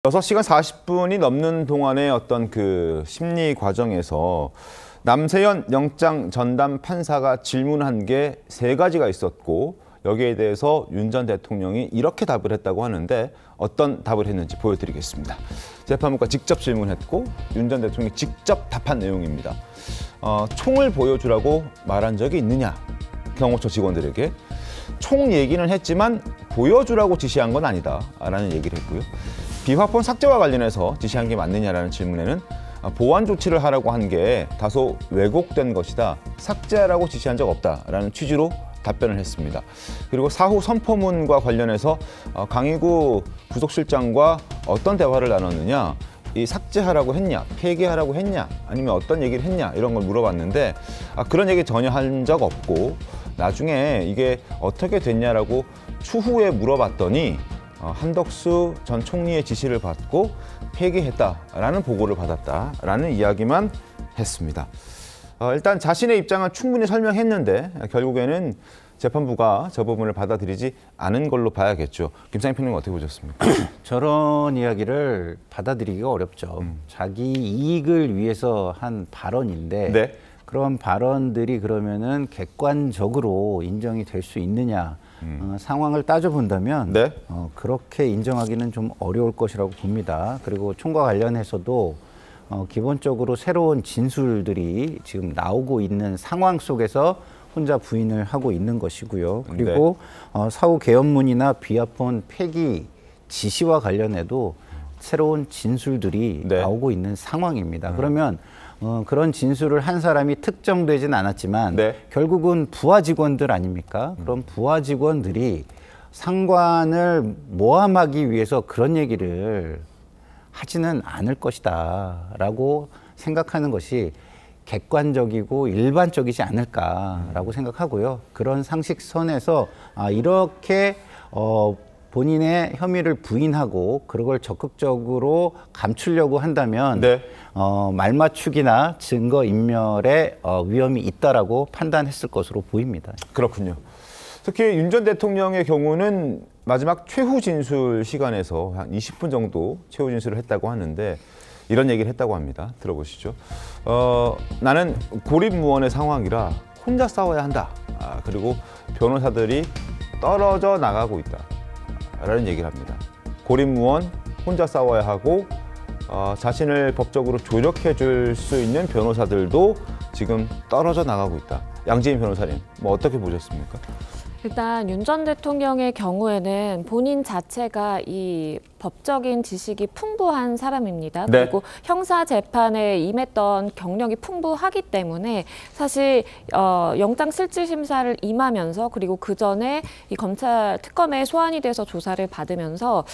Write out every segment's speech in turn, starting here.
6시간 40분이 넘는 동안의 어떤 그 심리 과정에서 남세현 영장 전담 판사가 질문한 게 3가지가 있었고, 여기에 대해서 윤 전 대통령이 이렇게 답을 했다고 하는데 어떤 답을 했는지 보여드리겠습니다. 재판부가 직접 질문했고 윤 전 대통령이 직접 답한 내용입니다. 총을 보여주라고 말한 적이 있느냐? 경호처 직원들에게. 총 얘기는 했지만 보여주라고 지시한 건 아니다라는 얘기를 했고요. 비화폰 삭제와 관련해서 지시한 게 맞느냐라는 질문에는 보완 조치를 하라고 한 게 다소 왜곡된 것이다. 삭제하라고 지시한 적 없다라는 취지로 답변을 했습니다. 그리고 사후 선포문과 관련해서 강희구 부속실장과 어떤 대화를 나눴느냐, 이 삭제하라고 했냐, 폐기하라고 했냐, 아니면 어떤 얘기를 했냐 이런 걸 물어봤는데 그런 얘기 전혀 한 적 없고, 나중에 이게 어떻게 됐냐라고 추후에 물어봤더니 한덕수 전 총리의 지시를 받고 폐기했다라는 보고를 받았다라는 이야기만 했습니다. 일단 자신의 입장은 충분히 설명했는데 결국에는 재판부가 저 부분을 받아들이지 않은 걸로 봐야겠죠. 김상희 평론가 어떻게 보셨습니까? 저런 이야기를 받아들이기가 어렵죠. 자기 이익을 위해서 한 발언인데 네. 그런 발언들이 그러면은 객관적으로 인정이 될 수 있느냐, 상황을 따져본다면 네. 그렇게 인정하기는 좀 어려울 것이라고 봅니다. 그리고 총과 관련해서도 기본적으로 새로운 진술들이 지금 나오고 있는 상황 속에서 혼자 부인을 하고 있는 것이고요. 그리고 네. 사후 개헌문이나 비화폰 폐기 지시와 관련해도 새로운 진술들이 네. 나오고 있는 상황입니다. 그러면 그런 진술을 한 사람이 특정되진 않았지만 네. 결국은 부하 직원들 아닙니까? 그럼 부하 직원들이 상관을 모함하기 위해서 그런 얘기를 하지는 않을 것이다 라고 생각하는 것이 객관적이고 일반적이지 않을까라고 생각하고요. 그런 상식선에서 이렇게 본인의 혐의를 부인하고 그걸 적극적으로 감추려고 한다면 네. 말맞추기나 증거인멸의 위험이 있다라고 판단했을 것으로 보입니다. 그렇군요. 특히 윤 전 대통령의 경우는 마지막 최후 진술 시간에서 한 20분 정도 최후 진술을 했다고 하는데 이런 얘기를 했다고 합니다. 들어보시죠. 나는 고립무원의 상황이라 혼자 싸워야 한다. 그리고 변호사들이 떨어져 나가고 있다. 라는 얘기를 합니다. 고립무원, 혼자 싸워야 하고 자신을 법적으로 조력해 줄 수 있는 변호사들도 지금 떨어져 나가고 있다. 양지인 변호사님, 뭐 어떻게 보셨습니까? 일단 윤 전 대통령의 경우에는 본인 자체가 이 법적인 지식이 풍부한 사람입니다. 네. 그리고 형사 재판에 임했던 경력이 풍부하기 때문에 사실 영장 실질 심사를 임하면서 그리고 그 전에 이 검찰 특검에 소환이 돼서 조사를 받으면서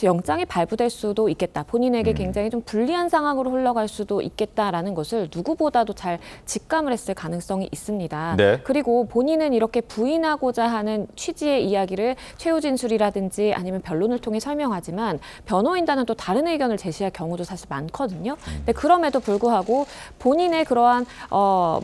영장이 발부될 수도 있겠다. 본인에게 굉장히 좀 불리한 상황으로 흘러갈 수도 있겠다라는 것을 누구보다도 잘 직감을 했을 가능성이 있습니다. 네. 그리고 본인은 이렇게 부인하고자 하는 취지의 이야기를 최후 진술이라든지 아니면 변론을 통해 설명하지만 변호인단은 또 다른 의견을 제시할 경우도 사실 많거든요. 근데 그럼에도 불구하고 본인의 그러한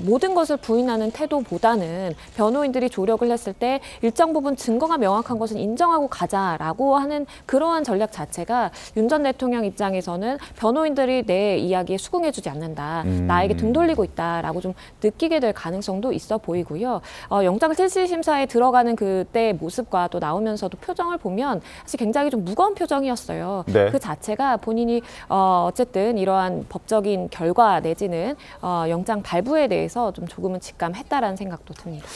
모든 것을 부인하는 태도보다는 변호인들이 조력을 했을 때 일정 부분 증거가 명확한 것은 인정하고 가자라고 하는 그러한 전략 자체가 윤 전 대통령 입장에서는 변호인들이 내 이야기에 수긍해주지 않는다. 나에게 등 돌리고 있다라고 좀 느끼게 될 가능성도 있어 보이고요. 영장 실질 심사에 들어가는 그때의 모습과 또 나오면서도 표정을 보면 사실 굉장히 좀 무거운 표정이었어요. 네. 그 자체가 본인이 어쨌든 이러한 법적인 결과 내지는 영장 발부에 대해서 좀 조금은 직감했다라는 생각도 듭니다.